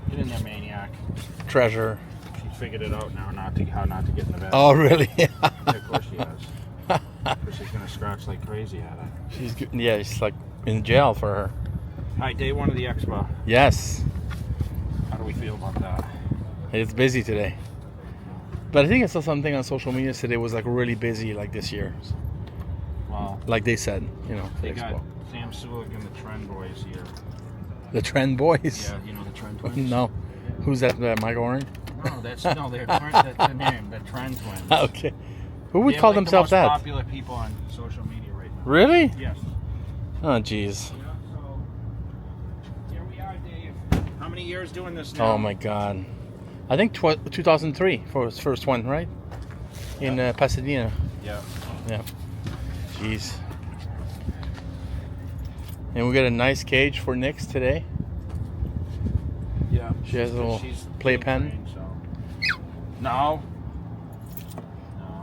Get in there, maniac. Treasure. She figured it out now, how not to get in the bed. Oh, really? Yeah, of course she has. Because she's gonna scratch like crazy at it. She's like in jail for her. All right, day one of the expo. Yes. How do we feel about that? It's busy today. But I think I saw something on social media today was like really busy like this year. Well, like they said, they Fit Expo. got Sam Sulik and the Trend Boys here. The Trend Boys? Yeah, you know the Trend Twins? No. Who's that? Michael Oren? No, that's the name. The Trend Twins. Okay. Who would call themselves the most that? Popular people on social media right now. Really? Yes. Oh, jeez. Yeah, so here we are, Dave. How many years doing this now? Oh my God. I think 2003 for his first one, right? In Pasadena. Yeah. Yeah. Jeez. And we got a nice cage for Nyx today. Yeah. She has a little playpen. Trained, so. No.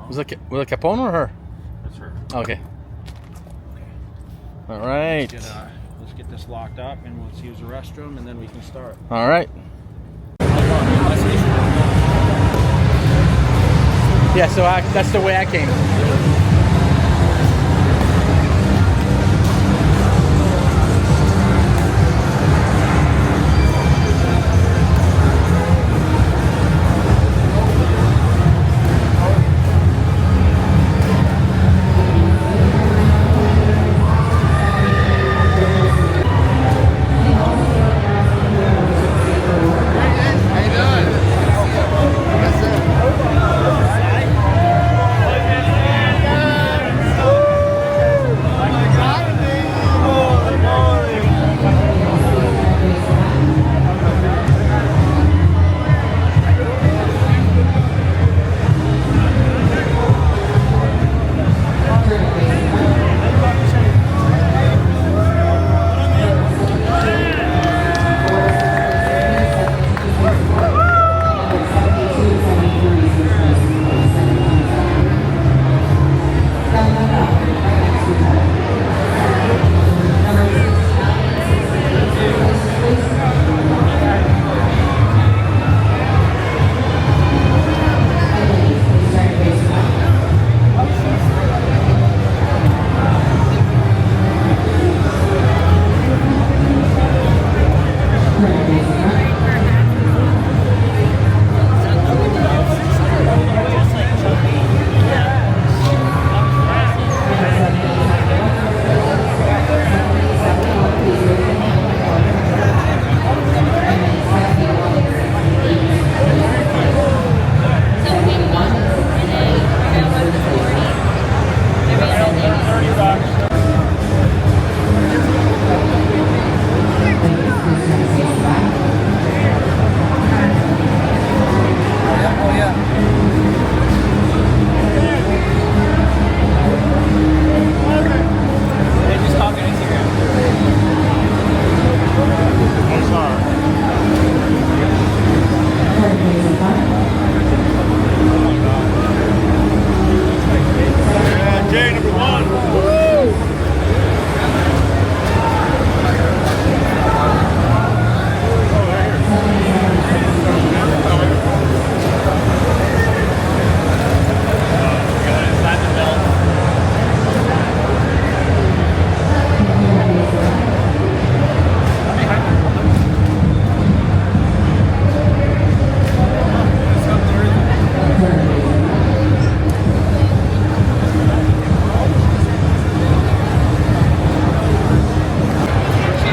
Was it Capone or her? That's her. Okay. All right. Let's get this locked up and let's use the restroom and then we can start. All right. Yeah, so that's the way I came.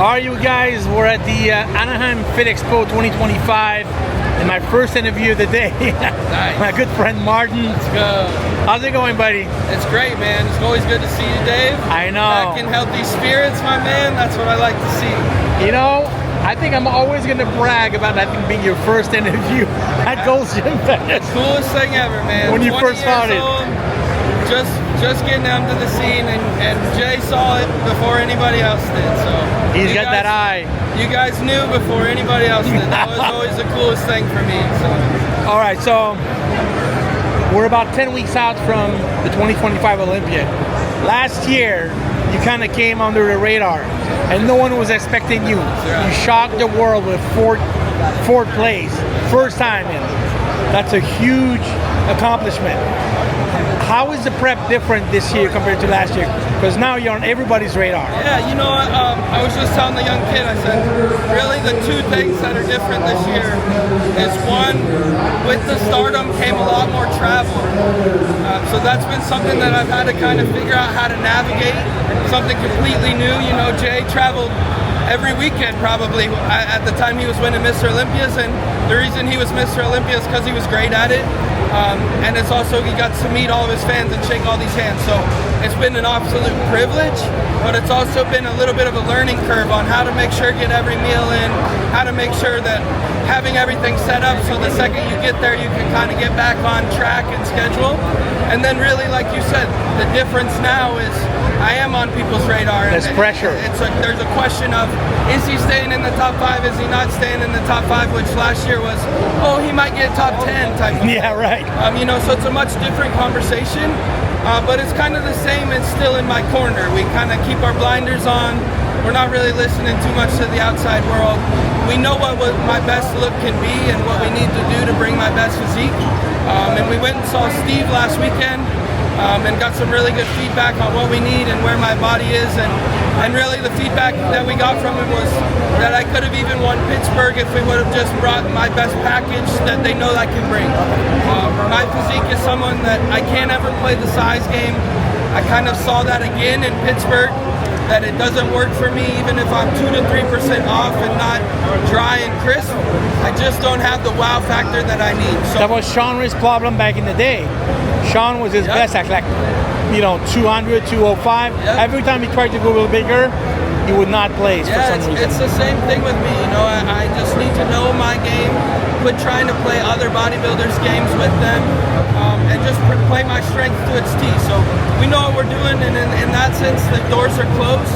Alright, you guys, we're at the Anaheim Fit Expo 2025 and my first interview of the day. Nice. My good friend Martin. Let's go. How's it going, buddy? It's great, man. It's always good to see you, Dave. I know. Back in healthy spirits, my man. That's what I like to see. You know, I think I'm always going to brag about that being your first interview at Gold's Gym Fitness. Coolest thing ever, man. When you 20 first found years it. old, just getting onto the scene, and Jay saw it before anybody else did. So He's got that eye. You guys knew before anybody else did. That was always the coolest thing for me. So. All right, so we're about 10 weeks out from the 2025 Olympiad. Last year, you kind of came under the radar. and no one was expecting you. You shocked the world with fourth place, first time in. That's a huge accomplishment. How is the prep different this year compared to last year? Because now you're on everybody's radar. Yeah, you know, I was just telling the young kid, I said, really the two things that are different this year is one, with the stardom came a lot more travel. So that's been something that I've had to kind of figure out how to navigate, something completely new. You know, Jay traveled every weekend probably at the time he was winning Mr. Olympias, and the reason he was Mr. Olympia is because he was great at it. And it's also, he got to meet all of his fans and shake all these hands. So it's been an absolute privilege, but it's also been a little bit of a learning curve on how to make sure get every meal in, how to make sure that having everything set up so the second you get there you can kind of get back on track and schedule. And then really, like you said, the difference now is I am on people's radar. There's pressure. There's a question of, is he staying in the top 5? Is he not staying in the top 5? Which last year was, oh, he might get top 10 type of Yeah, right. You know, so it's a much different conversation, but it's kind of the same. It's still in my corner. We kind of keep our blinders on. We're not really listening too much to the outside world. We know what my best look can be and what we need to do to bring my best physique. And we went and saw Steve last weekend and got some really good feedback on what we need and where my body is. And really the feedback that we got from him was that I could have even won Pittsburgh if we would have just brought my best package that they know I can bring. My physique is someone that I can't ever play the size game. I kind of saw that again in Pittsburgh, that it doesn't work for me even if I'm 2 to 3% off and not dry and crisp. I just don't have the wow factor that I need. So that was Sean Ray's problem back in the day. Sean was his best at like, 200, 205. Yep. Every time he tried to go a little bigger, he would not place for some reason. It's the same thing with me. You know, I just need to know my game, quit trying to play other bodybuilders' games with them, and just play my strength to its T. So we know what we're doing, and in that sense, the doors are closed.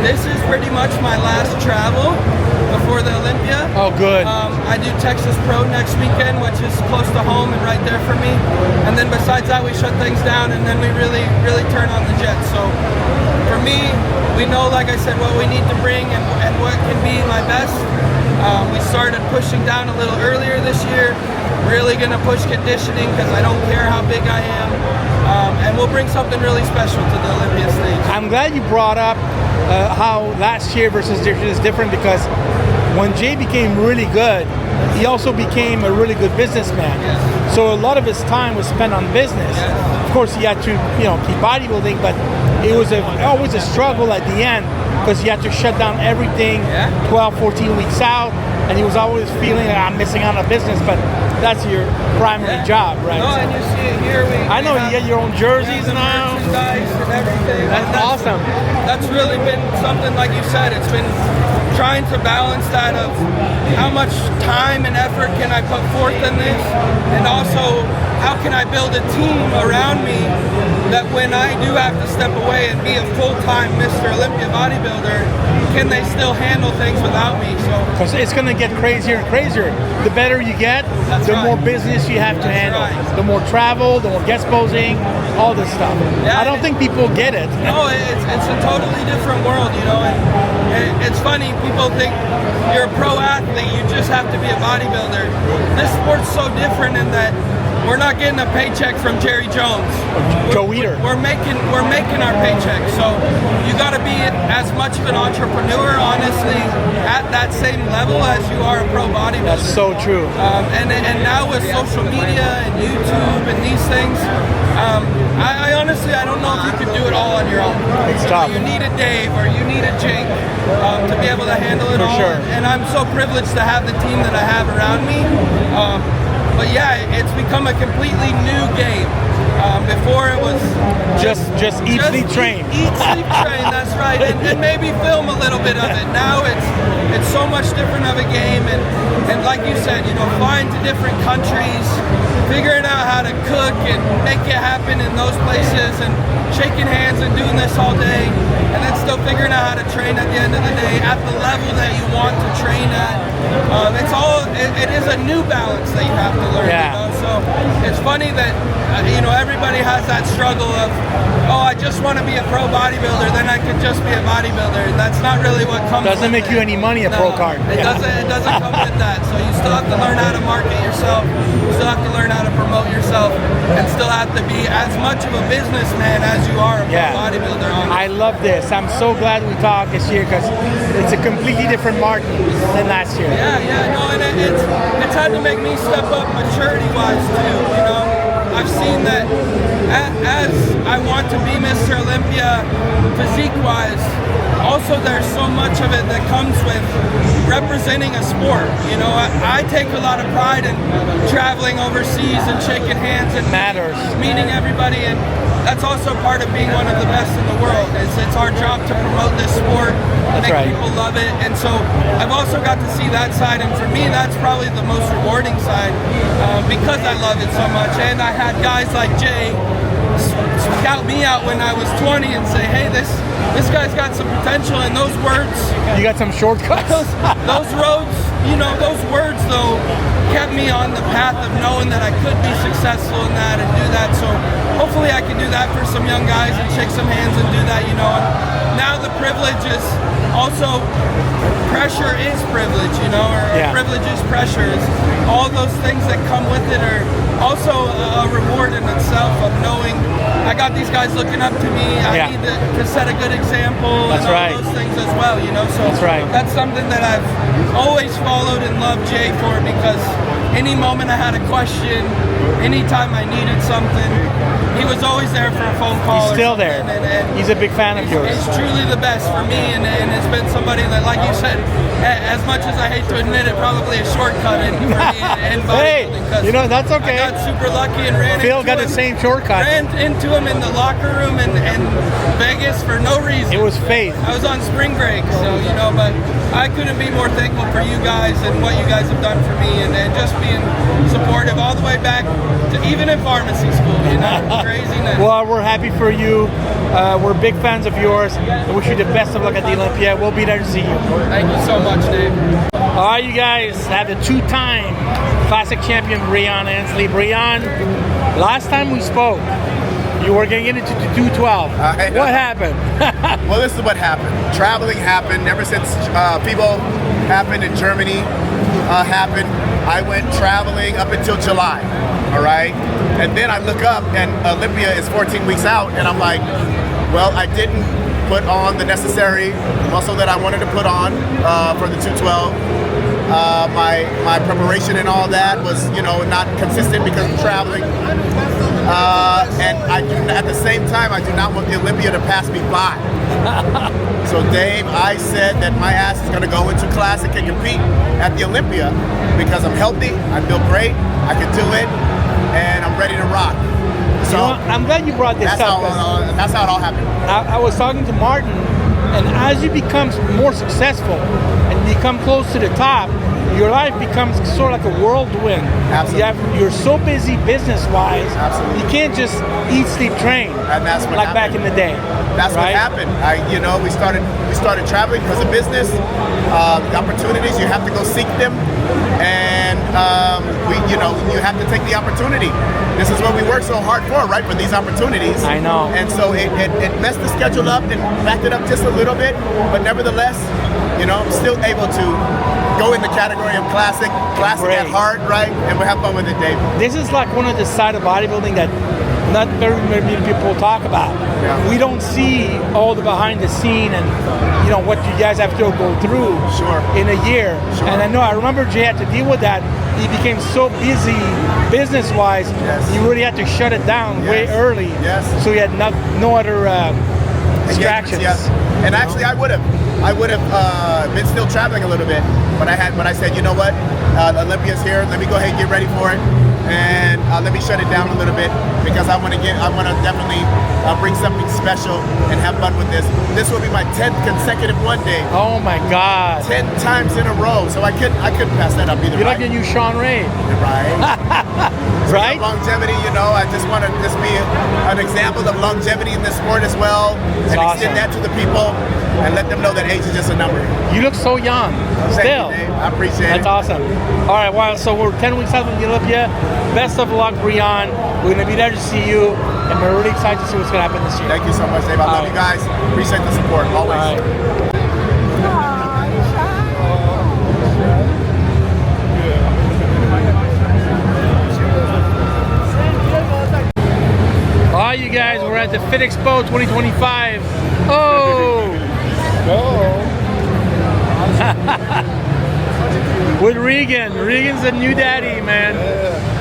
This is pretty much my last travel before the Olympia. Oh, good. I do Texas Pro next weekend, which is close to home and right there for me. And then besides that, we shut things down, and then we really turn on the jet. So for me, we know, like I said, what we need to bring and what can be my best. We started pushing down a little earlier this year. Really going to push conditioning because I don't care how big I am. And we'll bring something really special to the Olympia stage. I'm glad you brought up how last year versus this year is different, because when Jay became really good, he also became a really good businessman. Yes. So a lot of his time was spent on business. Yes. Of course, he had to, keep bodybuilding, but it was always a struggle at the end, because he had to shut down everything 12, 14 weeks out, and he was always feeling like I'm missing out on business, but that's your primary job, right? No, and you see it here. I know you get your own jerseys now. Merchandise and everything. That's awesome. That's really been something, like you said, it's been trying to balance that of how much time and effort can I put forth in this, and also how can I build a team around me that when I do have to step away and be a full-time Mr. Olympia bodybuilder, can they still handle things without me? So because it's going to get crazier and crazier. The better you get, the more business you have to handle. Right. The more travel, the more guest posing, all this stuff. Yeah, I don't think people get it. No, it's a totally different world, and it's funny, people think you're a pro athlete, you just have to be a bodybuilder. This sport's so different in that we're not getting a paycheck from Jerry Jones. Joe Weider. We're making our paycheck. So you got to be as much of an entrepreneur, honestly, at that same level as you are a pro bodybuilder. That's so true. And now with social media and YouTube and these things, I honestly, I don't know if you could do it all on your own. It's tough. You need a Dave or you need a Jake to be able to handle it all. Sure. And I'm so privileged to have the team that I have around me. But yeah, it's become a completely new game. Before it was just eat, sleep, train. Eat, sleep, train. That's right. And maybe film a little bit of it. Now it's so much different of a game. And like you said, flying to different countries, figuring out how to cook and make it happen in those places, and shaking hands and doing this all day, and then still figuring out how to train at the end of the day at the level that you want to train at. It is a new balance that you have to learn. Yeah. You know? So it's funny that everybody has that struggle of, oh, I just want to be a pro bodybuilder, then I could just be a bodybuilder, and that's not really what comes. Doesn't with make you any money a pro card. It doesn't. It doesn't come with that. So you still have to learn how to market yourself. You still have to learn how to promote yourself, and still have to be as much of a businessman as you are a pro bodybuilder. I love this. I'm so glad we talked this year because it's a completely different market than last year. Yeah, no, and it's had to make me step up maturity-wise too. I've seen that as I want to be Mr. Olympia physique-wise, also there's so much of it that comes with representing a sport. I take a lot of pride in traveling overseas and shaking hands and meeting everybody, and that's also part of being one of the best in the world. It's our job to promote this sport, make people love it, and so I've also got to see that side, and for me that's probably the most rewarding side because I love it so much. And I had guys like Jay scout me out when I was 20 and say, hey, this guy's got some potential, and those words, you got some shortcuts. those roads, those words though kept me on the path of knowing that I could be successful in that and do that. So hopefully I can do that for some young guys and shake some hands and do that. And now the privilege is also, pressure is privilege, or privilege is pressure. All those things that come with it are also a reward in itself of knowing I got these guys looking up to me. I need to set a good example. That's and all those things as well, So that's something that I've always followed and loved Jay for, because any moment I had a question, anytime I needed something, he was always there for a phone call. He's still there. And he's a big fan of yours. He's truly the best for me, and it's been somebody that, like you said, as much as I hate to admit it, probably a shortcut in for me in bodybuilding. Hey, that's okay. I got super lucky and ran Phil into got him, the same shortcut. Ran into him in the locker room in Vegas for no reason. It was faith. I was on spring break, so but I couldn't be more thankful for you guys and what you guys have done for me, and just being supportive all the way back to even in pharmacy school. Craziness. Well, we're happy for you. We're big fans of yours. I wish you the best of luck at the Olympia. We'll be there to see you. Thank you so much, Dave. All right, you guys have the two-time classic champion Rion Ansley. Rion, last time we spoke, you were getting into 212. What happened? Well, this is what happened. Traveling happened ever since FIBO happened in Germany happened. I went traveling up until July, all right? And then I look up and Olympia is 14 weeks out, and I'm like, well, I didn't put on the necessary muscle that I wanted to put on for the 212. My preparation and all that was, not consistent because of traveling. And at the same time, I do not want the Olympia to pass me by. So Dave, I said that my ass is gonna go into Classic and compete at the Olympia because I'm healthy, I feel great, I can do it, and I'm ready to rock. So I'm glad you brought this up. That's how it all happened. I was talking to Martin, and as you become more successful and you come close to the top, your life becomes sort of like a whirlwind. Absolutely. You're so busy business-wise. Absolutely. You can't just eat, sleep, train. And that's what happened. Back in the day. That's what happened. We started traveling because of business. The opportunities, you have to go seek them, and you have to take the opportunity. This is what we work so hard for, right? For these opportunities. I know. And so it messed the schedule up and backed it up just a little bit, but nevertheless, I'm still able to go in the category of classic at heart, right? And we'll have fun with it, Dave. This is like one of the side of bodybuilding that not very many people talk about. Yeah. We don't see all the behind the scene and what you guys have to go through in a year. Sure. And I remember Jay had to deal with that. He became so busy business-wise, he really had to shut it down way early. Yes. So he had no other distractions. Yes. And actually, I would have been still traveling a little bit, but I said, you know what, Olympia's here. Let me go ahead and get ready for it, and let me shut it down a little bit because I want to definitely bring something special and have fun with this. This will be my 10th consecutive one day. Oh my God! 10 times in a row. So I couldn't pass that up either. You're like the new Sean Ray. Right. So Right? Longevity, you know, I just want to just be an example of longevity in this sport as well, and awesome. extend that to the people, and let them know that age is just a number. You look so young. Still. Thank you, Dave. I appreciate That's it. awesome. All right, well, so we're 10 weeks out from Olympia. Best of luck, Rion. We're going to be there to see you, and we're really excited to see what's going to happen this year. Thank you so much, Dave. I love you guys. Appreciate the support, always. All right. All right, you guys, we're at the Fit Expo 2025. Oh! With Regan. Regan's the new daddy, man.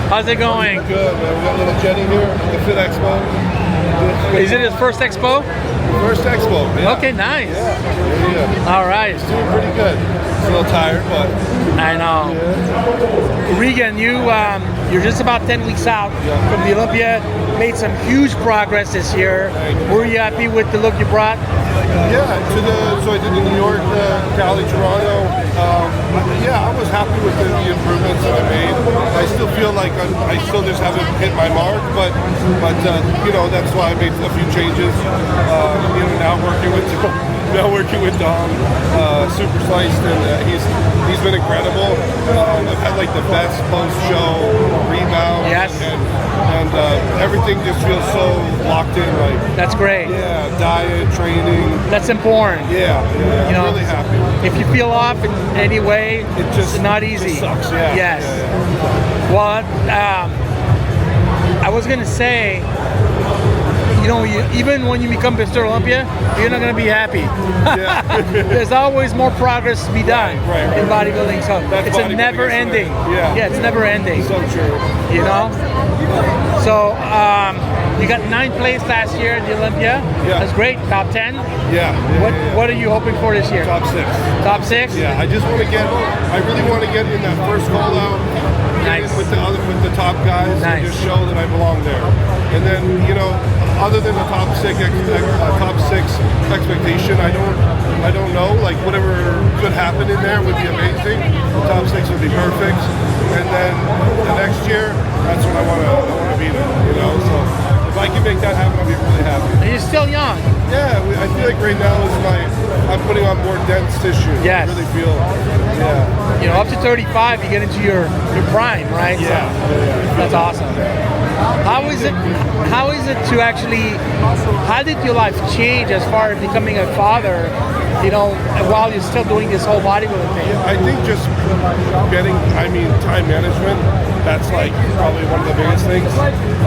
How's it going? Good, man. We got little Jenny here at the Fit Expo. Is it his first expo? First expo, yeah. Okay, nice. Yeah. All right. He's doing pretty good. He's a little tired, but... I know. Regan, you're just about 10 weeks out from the Olympia. Made some huge progress this year. Were you happy with the look you brought? Yeah, so I did the New York, Cali, Toronto. Yeah, I was happy with the improvements that I made. I still feel like I still just haven't hit my mark, but you know, that's why I made a few changes. You know, now working with Dom, Super Sliced, and he's been incredible. I've had like the best post-show rebound. Yes. And everything just feels so locked in. Like That's great. yeah, diet, training. That's important. Yeah, You know, I'm really happy. If you feel off in any way, It just it's not easy. just sucks. Yeah. Yes. Yeah. Well, I was gonna say, you know, even when you become Mr. Olympia, you're not gonna be happy. Yeah. There's always more progress to be done Right. in bodybuilding. So That's it's a bodybuilding, never isn't it? ending. Yeah. it's never ending. So true. You know. So you got 9th place last year at the Olympia. Yeah. That's great. Top 10. Yeah. What are you hoping for this year? Top 6. Top 6. Yeah, I really want to get in that first call out. Nice. With the top guys. Nice. And just show that I belong there. And then, you know, other than the top six expectation, I don't know. Like whatever could happen in there would be amazing. The top 6 would be perfect. And then the next year, that's when I want to be there. You know, so if I can make that happen, I'll be really happy. And you're still young. Yeah, I feel like right now I'm putting on more dense tissue. Yes. I really feel. Yeah. You know, up to 35, you get into your prime, right? Yeah. So, that's awesome. How is it to actually, how did your life change as far as becoming a father, you know, while you're still doing this whole bodybuilding thing? I think just time management, that's like probably one of the biggest things.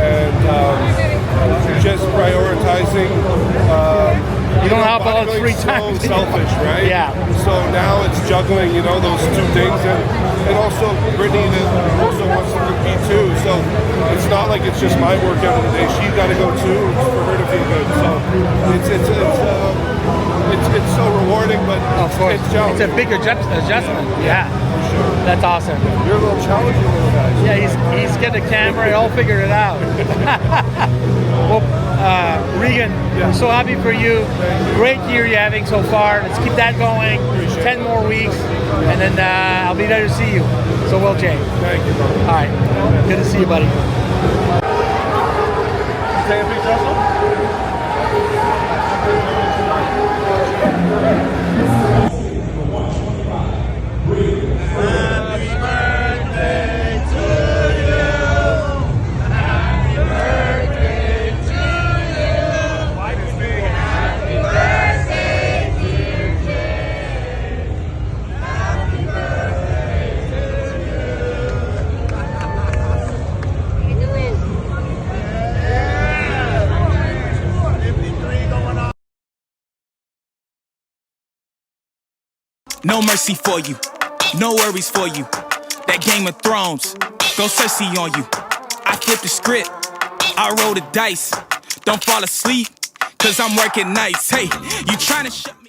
And just prioritizing. You don't have all the free bodybuilding's time. so selfish, right? Yeah. So now it's juggling, you know, those two things, and also Brittany that also wants to compete too. So it's not like it's just my workout of the day. She's got to go too for her to feel good. So it's so rewarding, but Of course. it's challenging. It's a big adjustment. Yeah. For sure. That's awesome. You're a little challenging little guy. Yeah, he's got the camera. He'll figure it out. Well, Regan, I'm so happy for you. Great year you're having so far. Let's keep that going. 10 more weeks, and then I'll be there to see you. So will Jay. Thank you, brother. All right. Good to see you, buddy. No mercy for you, no worries for you. That Game of Thrones, go Cersei on you. I flip the script, I roll the dice. Don't fall asleep, cause I'm working nights. Hey, you tryna shut me